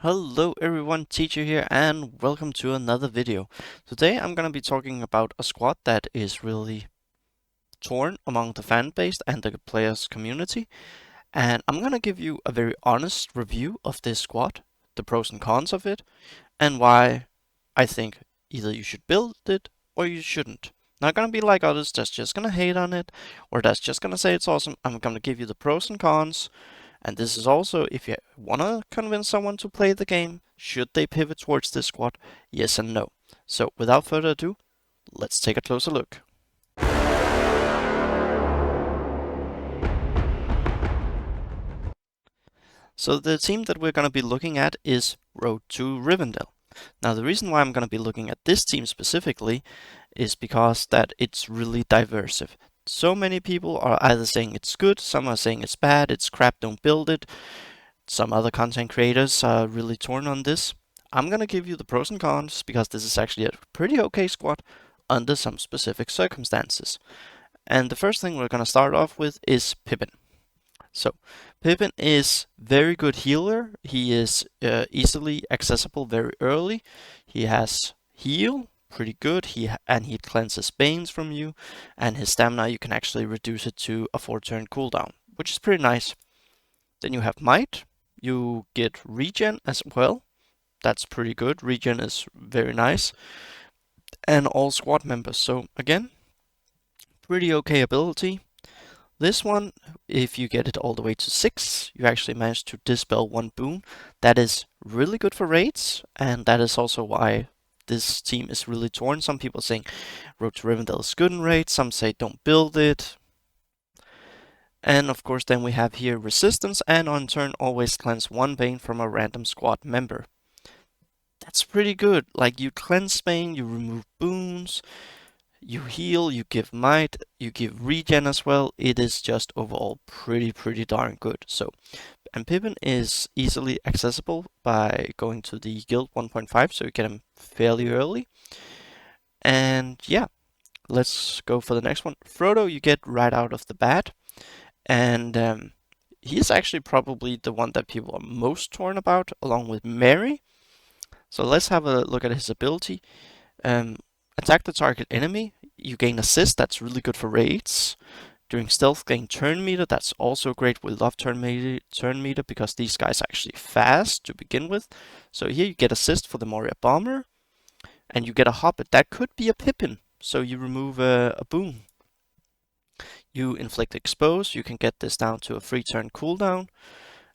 Hello everyone, Teacher here, and welcome to another video. Today I'm going to be talking about a squad that is really torn among the fan base and the players community, and I'm going to give you a very honest review of this squad, the pros and cons of it, and why I think either you should build it or you shouldn't. Not going to be like others that's just going to hate on it or that's just going to say it's awesome. I'm going to give you the pros and cons, and this is also if you want to convince someone to play the game, should they pivot towards this squad? Yes and no. So without further ado, let's take a closer look. So the team that we're going to be looking at is To Rivendell. Now the reason why I'm going to be looking at this team specifically is because that it's really diverse. So many people are either saying it's good, some are saying it's bad, it's crap, don't build it. Some other content creators are really torn on this. I'm gonna give you the pros and cons because this is actually a pretty okay squad under some specific circumstances. And the first thing we're gonna start off with is Pippin. So Pippin is very good healer. He is easily accessible very early. He has heal, pretty good. And he cleanses banes from you, and his stamina you can actually reduce it to a 4-turn cooldown, which is pretty nice. Then you have might. You get regen as well. That's pretty good. Regen is very nice. And all squad members. So again, pretty okay ability. This one, if you get it all the way to 6, you actually manage to dispel 1 boon. That is really good for raids, and that is also why this team is really torn. Some people saying Road to Rivendell is good in raids, some say don't build it. And of course then we have here resistance, and on turn always cleanse 1 bane from a random squad member. That's pretty good. Like, you cleanse bane, you remove boons, you heal, you give might, you give regen as well. It is just overall pretty darn good. So, and Pippin is easily accessible by going to the guild 1.5, so you get him fairly early. And yeah, let's go for the next one. Frodo you get right out of the bat, and he's actually probably the one that people are most torn about, along with Merry. So let's have a look at his ability. Attack the target enemy. You gain assist. That's really good for raids. During stealth, gain turn meter. That's also great. We love turn meter because these guys are actually fast to begin with. So here you get assist for the Moria Bomber, and you get a Hobbit. That could be a Pippin. So you remove a boon. You inflict expose. You can get this down to a 3-turn cooldown.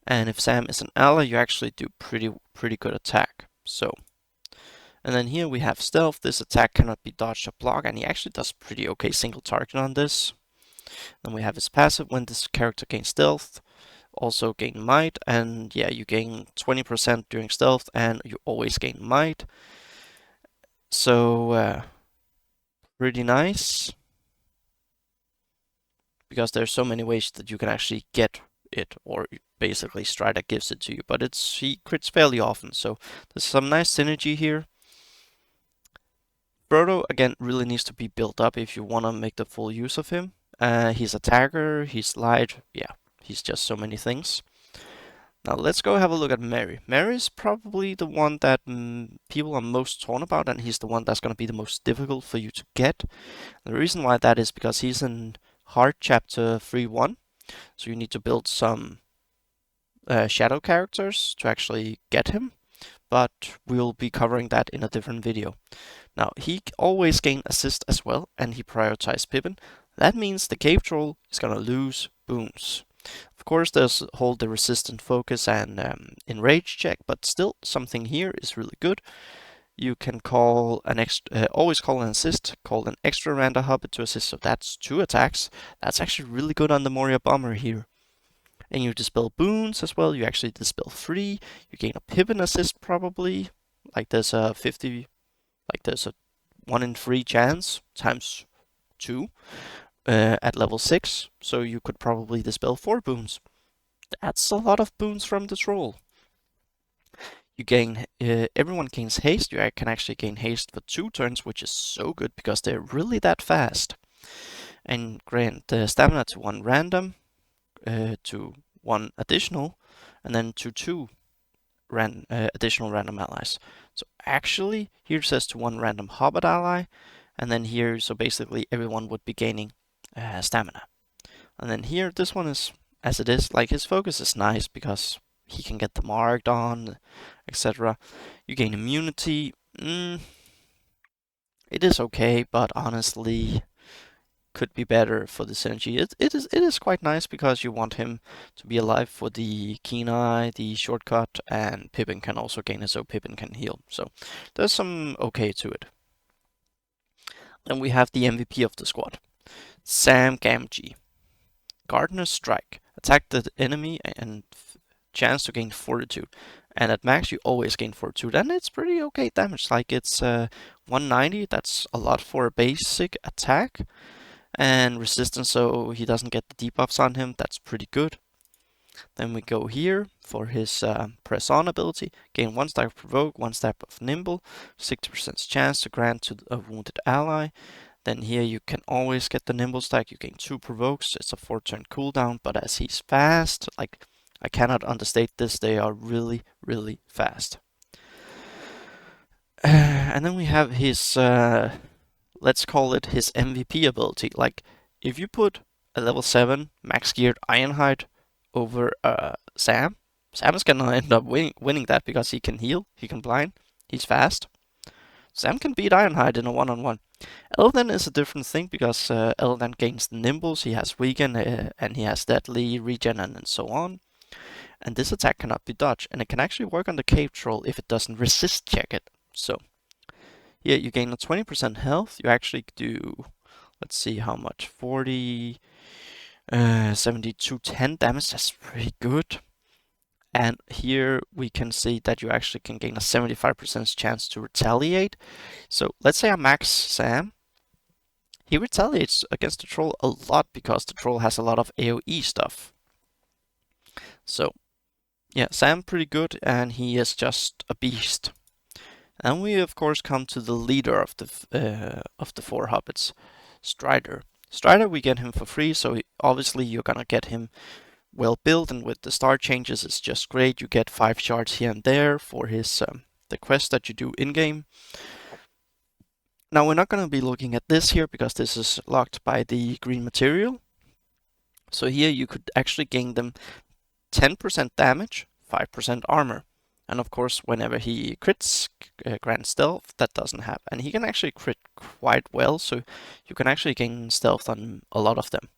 And if Sam is an ally, you actually do pretty good attack. So. And then here we have stealth. This attack cannot be dodged or blocked, and he actually does pretty okay single target on this. Then we have his passive. When this character gains stealth, also gain might, and yeah, you gain 20% during stealth, and you always gain might. So pretty nice, because there's so many ways that you can actually get it, or basically Strider gives it to you, but he crits fairly often, so there's some nice synergy here. Frodo, again, really needs to be built up if you want to make the full use of him. He's attacker, he's light, yeah, he's just so many things. Now let's go have a look at Merry. Merry is probably the one that people are most torn about, and he's the one that's going to be the most difficult for you to get. The reason why that is because he's in Hard Chapter 3.1, so you need to build some shadow characters to actually get him, but we'll be covering that in a different video. Now, he always gains assist as well, and he prioritizes Pippin. That means the Cave Troll is gonna lose boons. Of course, there's hold the resistant focus and enrage check, but still, something here is really good. You can call an always call an assist, call an extra random hobbit to assist, so that's 2 attacks. That's actually really good on the Moria Bomber here. And you dispel boons as well. You actually dispel 3. You gain a Pippin assist probably. Like there's a 1 in 3 chance times 2 at level 6. So you could probably dispel 4 boons. That's a lot of boons from the troll. You gain, everyone gains haste. You can actually gain haste for 2 turns, which is so good because they're really that fast. And grant stamina to 1 random, to 1 additional, and then to 2 additional random allies. So actually, here it says to 1 random hobbit ally, and then here, so basically everyone would be gaining stamina. And then here, this one is as it is. Like, his focus is nice because he can get the marked on, etc. You gain immunity. It is okay, but honestly, could be better for the synergy. It is quite nice because you want him to be alive for the keen eye, the shortcut, and Pippin can also gain it, so Pippin can heal. So there's some okay to it. Then we have the MVP of the squad, Sam Gamgee. Gardener's Strike. Attack the enemy and chance to gain Fortitude. And at max you always gain Fortitude, and it's pretty okay damage. Like, it's 190, that's a lot for a basic attack. And resistance, so he doesn't get the debuffs on him, that's pretty good. Then we go here for his press on ability. Gain 1 stack of provoke, 1 stack of nimble, 60% chance to grant to a wounded ally. Then here you can always get the nimble stack, you gain 2 provokes, it's a 4-turn cooldown, but as he's fast, like, I cannot understate this, they are really, really fast. And then we have his let's call it his MVP ability. Like, if you put a level 7 max geared Ironhide over Sam is gonna end up winning that because he can heal, he can blind, he's fast. Sam can beat Ironhide in a one-on-one. Elden is a different thing because Elden gains the nimbles, he has weaken, and he has deadly, regen, and so on. And this attack cannot be dodged, and it can actually work on the cave troll if it doesn't resist check it. So yeah, you gain a 20% health. You actually do, let's see how much, 40, 72, 10 damage. That's pretty good. And here we can see that you actually can gain a 75% chance to retaliate. So let's say I max Sam. He retaliates against the troll a lot because the troll has a lot of AoE stuff. So yeah, Sam pretty good, and he is just a beast. And we of course come to the leader of the 4 hobbits, Strider. Strider, we get him for free, so obviously you're gonna get him well built, and with the star changes it's just great. You get 5 shards here and there for his the quest that you do in game. Now we're not gonna be looking at this here because this is locked by the green material. So here you could actually gain them 10% damage, 5% armor. And of course, whenever he crits grant stealth, that doesn't happen. And he can actually crit quite well, so you can actually gain stealth on a lot of them.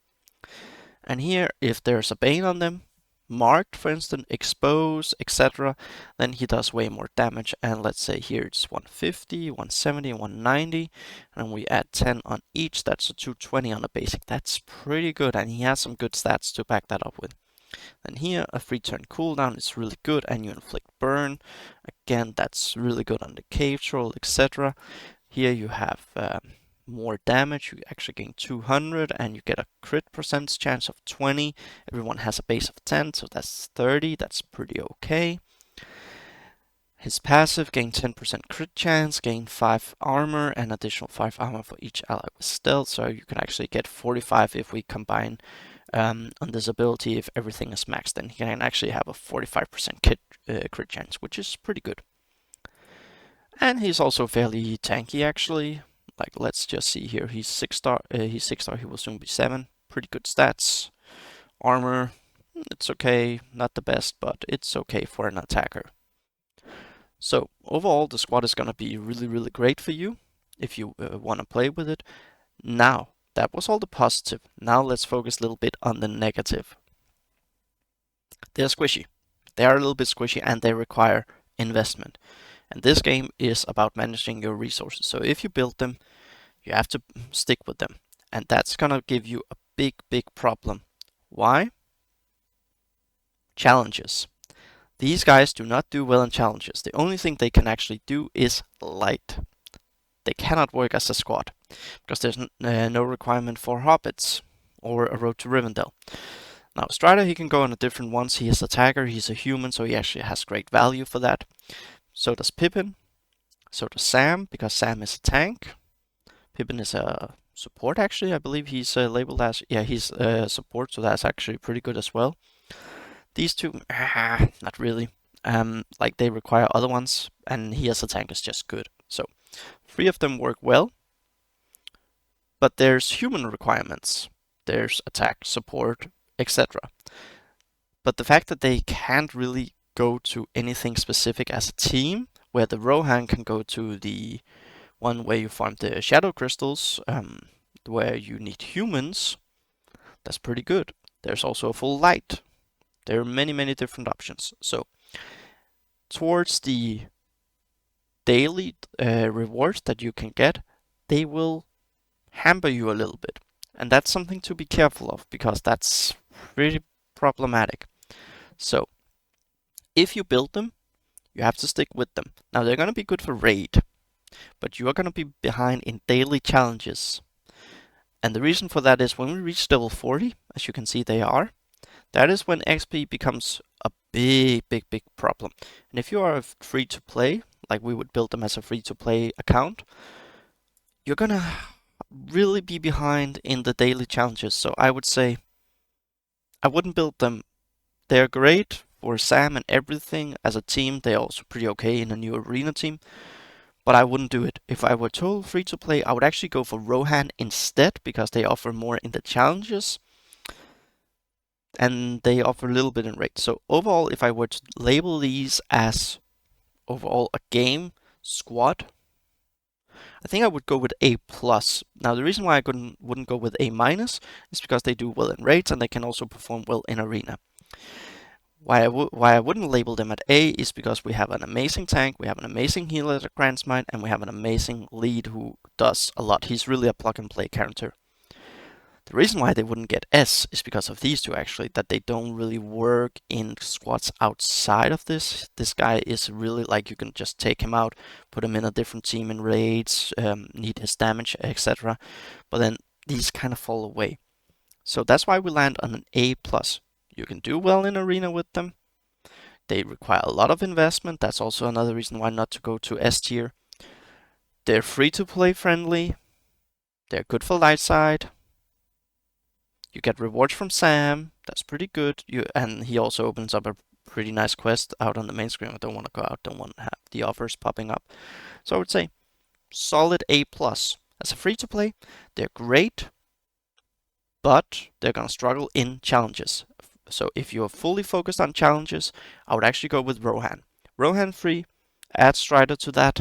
And here, if there's a bane on them, marked for instance, expose, etc., then he does way more damage. And let's say here it's 150, 170, 190, and we add 10 on each, that's a 220 on the basic. That's pretty good, and he has some good stats to back that up with. And here, a 3-turn cooldown is really good, and you inflict burn. Again, that's really good on the cave troll, etc. Here you have more damage. You actually gain 200, and you get a crit percentage chance of 20. Everyone has a base of 10, so that's 30. That's pretty okay. His passive, gain 10% crit chance, gain 5 armor, and additional 5 armor for each ally with stealth. So you can actually get 45 if we combine on this ability. If everything is maxed, then he can actually have a 45% crit chance, which is pretty good. And he's also fairly tanky actually. Like, let's just see here. He's 6-star. He's 6-star. He will soon be 7. Pretty good stats. Armor, it's okay. Not the best, but it's okay for an attacker. So overall, the squad is gonna be really, really great for you if you want to play with it. Now, that was all the positive. Now let's focus a little bit on the negative. They're squishy. They are a little bit squishy, and they require investment. And this game is about managing your resources. So if you build them, you have to stick with them. And that's gonna give you a big, big problem. Why? Challenges. These guys do not do well in challenges. The only thing they can actually do is light. They cannot work as a squad because there's no requirement for hobbits or a road to Rivendell. Now Strider, he can go on a different ones. He is attacker, he's a human, so he actually has great value for that. So does Pippin. So does Sam, because Sam is a tank. Pippin is a support actually. I believe he's labeled as, yeah, he's support, so that's actually pretty good as well. These two, not really. like they require other ones, and he as a tank is just good. So 3 of them work well, but there's human requirements. There's attack, support, etc. But the fact that they can't really go to anything specific as a team, where the Rohan can go to the one where you farm the shadow crystals, where you need humans, that's pretty good. There's also a full light. There are many, many different options. So towards the daily rewards that you can get, they will hamper you a little bit. And that's something to be careful of, because that's pretty problematic. So if you build them, you have to stick with them. Now they're going to be good for raid, but you are going to be behind in daily challenges. And the reason for that is when we reach level 40, as you can see they are, that is when XP becomes a big, big, big problem. And if you are free to play, like we would build them as a free to play account, you're gonna really be behind in the daily challenges. So I would say I wouldn't build them. They're great for Sam and everything as a team. They're also pretty okay in a new arena team, but I wouldn't do it. If I were told free to play, I would actually go for Rohan instead, because they offer more in the challenges and they offer a little bit in rate. So overall, if I were to label these as overall a game squad, I think I would go with A plus. Now the reason why I wouldn't go with A minus is because they do well in raids and they can also perform well in arena. Why I wouldn't label them at A is because we have an amazing tank, we have an amazing healer at Grand Smite, and we have an amazing lead who does a lot. He's really a plug and play character. The reason why they wouldn't get S is because of these two actually, that they don't really work in squads outside of this. This guy is really like, you can just take him out, put him in a different team in raids, need his damage, etc. But then these kind of fall away. So that's why we land on an A+. You can do well in arena with them. They require a lot of investment. That's also another reason why not to go to S tier. They're free to play friendly. They're good for light side. You get rewards from Sam. That's pretty good. And he also opens up a pretty nice quest out on the main screen. I don't want to go out. Don't want to have the offers popping up. So I would say solid A+. As a free to play, they're great, but they're gonna struggle in challenges. So if you're fully focused on challenges, I would actually go with Rohan. Rohan free, add Strider to that.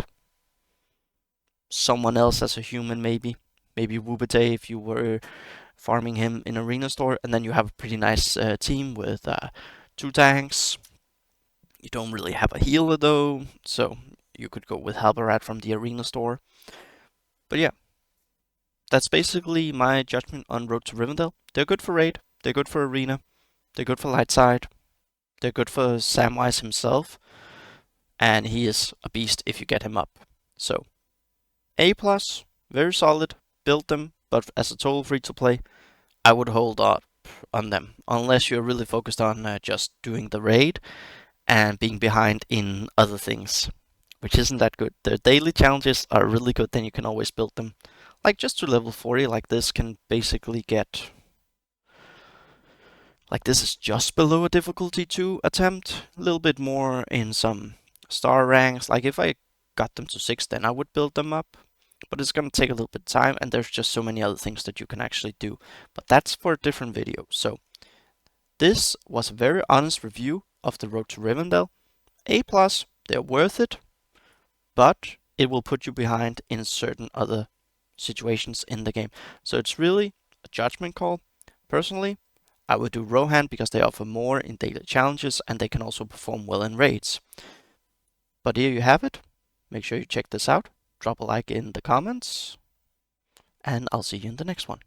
Someone else as a human maybe. Maybe Wubate if you were farming him in Arena Store, and then you have a pretty nice team with 2 tanks. You don't really have a healer though, so you could go with Halbarad from the Arena Store. But yeah, that's basically my judgment on Road to Rivendell. They're good for raid, they're good for arena, they're good for light side, they're good for Samwise himself, and he is a beast if you get him up. So A+, very solid, build them, but as a total free to play, I would hold up on them, unless you're really focused on just doing the raid and being behind in other things, which isn't that good. The daily challenges are really good, then you can always build them. Like just to level 40, like this can basically get... Like this is just below a difficulty 2 attempt, a little bit more in some star ranks. Like if I got them to 6, then I would build them up. But it's gonna take a little bit of time, and there's just so many other things that you can actually do. But that's for a different video. So this was a very honest review of the Road to Rivendell. A+, they're worth it, but it will put you behind in certain other situations in the game. So it's really a judgment call. Personally, I would do Rohan because they offer more in daily challenges and they can also perform well in raids. But here you have it. Make sure you check this out. Drop a like in the comments, and I'll see you in the next one.